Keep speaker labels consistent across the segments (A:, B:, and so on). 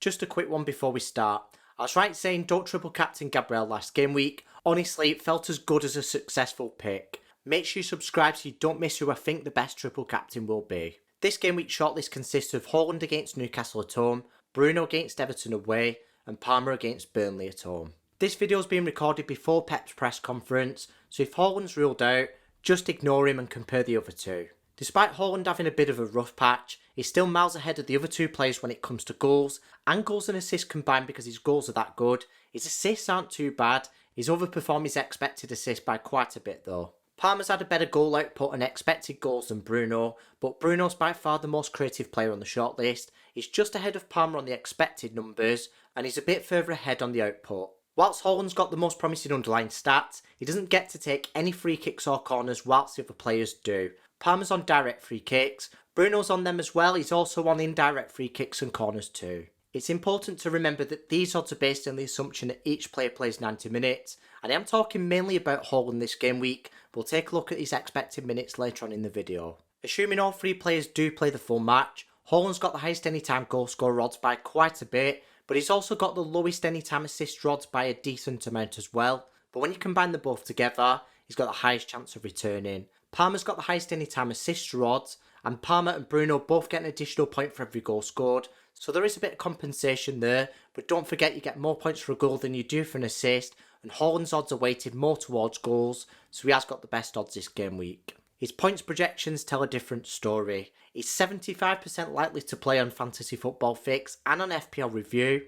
A: Just a quick one before we start. I was right saying don't triple captain Gabriel last game week. Honestly, it felt as good as a successful pick. Make sure you subscribe so you don't miss who I think the best triple captain will be. This game week shortlist consists of Haaland against Newcastle at home, Bruno against Everton away, and Palmer against Burnley at home. This video is being recorded before Pep's press conference, so if Haaland's ruled out, just ignore him and compare the other two. Despite Haaland having a bit of a rough patch, he's still miles ahead of the other two players when it comes to goals, and goals and assists combined because his goals are that good. His assists aren't too bad, he's overperformed his expected assist by quite a bit though. Palmer's had a better goal output and expected goals than Bruno, but Bruno's by far the most creative player on the shortlist. He's just ahead of Palmer on the expected numbers, and he's a bit further ahead on the output. Whilst Haaland's got the most promising underlying stats, he doesn't get to take any free kicks or corners whilst the other players do. Palmer's on direct free kicks, Bruno's on them as well, he's also on indirect free kicks and corners too. It's important to remember that these odds are based on the assumption that each player plays 90 minutes, and I am talking mainly about Haaland this game week. We'll take a look at his expected minutes later on in the video. Assuming all three players do play the full match, Haaland's got the highest anytime goal scorer odds by quite a bit, but he's also got the lowest anytime assist odds by a decent amount as well. But when you combine them both together, he's got the highest chance of returning. Palmer's got the highest anytime assist odds, and Palmer and Bruno both get an additional point for every goal scored, so there is a bit of compensation there, but don't forget you get more points for a goal than you do for an assist, and Haaland's odds are weighted more towards goals, so he has got the best odds this game week. His points projections tell a different story. He's 75% likely to play on Fantasy Football Fix and on FPL Review.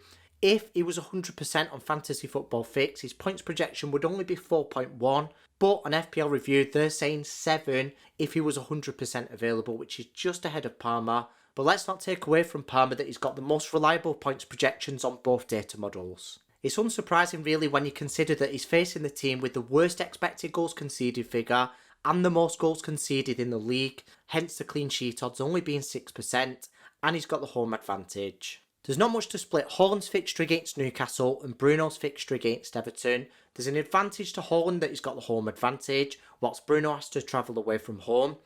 A: If he was 100% on Fantasy Football Fix, his points projection would only be 4.1, but on FPL Review they're saying 7 if he was 100% available, which is just ahead of Palmer. But let's not take away from Palmer that he's got the most reliable points projections on both data models. It's unsurprising really when you consider that he's facing the team with the worst expected goals conceded figure and the most goals conceded in the league, hence the clean sheet odds only being 6%, and he's got the home advantage. There's not much to split Haaland's fixture against Newcastle and Bruno's fixture against Everton. There's an advantage to Haaland that he's got the home advantage, whilst Bruno has to travel away from home.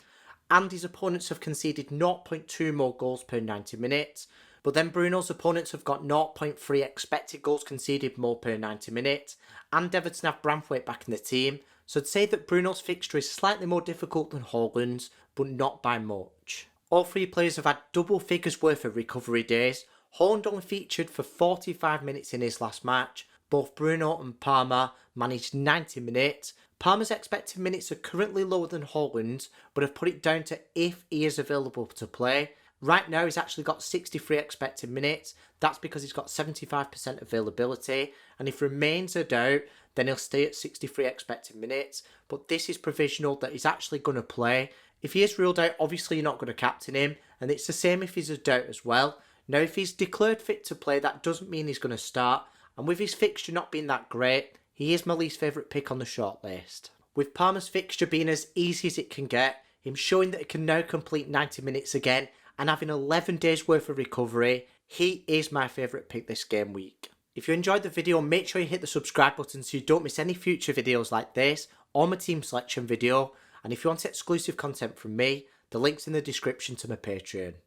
A: And his opponents have conceded 0.2 more goals per 90 minutes. But then Bruno's opponents have got 0.3 expected goals conceded more per 90 minutes. And Everton have Branthwaite back in the team. So I'd say that Bruno's fixture is slightly more difficult than Haaland's, but not by much. All three players have had double figures worth of recovery days. Haaland only featured for 45 minutes in his last match. Both Bruno and Palmer managed 90 minutes. Palmer's expected minutes are currently lower than Haaland's, but have put it down to if he is available to play. Right now he's actually got 63 expected minutes. That's because he's got 75% availability, and if remains a doubt, then he'll stay at 63 expected minutes. But this is provisional that he's actually going to play. If he is ruled out, obviously you're not going to captain him, and it's the same if he's a doubt as well. Now if he's declared fit to play, that doesn't mean he's going to start, and with his fixture not being that great, he is my least favourite pick on the shortlist. With Palmer's fixture being as easy as it can get, him showing that he can now complete 90 minutes again, and having 11 days worth of recovery, he is my favourite pick this game week. If you enjoyed the video, make sure you hit the subscribe button so you don't miss any future videos like this, or my team selection video, and if you want exclusive content from me, the link's in the description to my Patreon.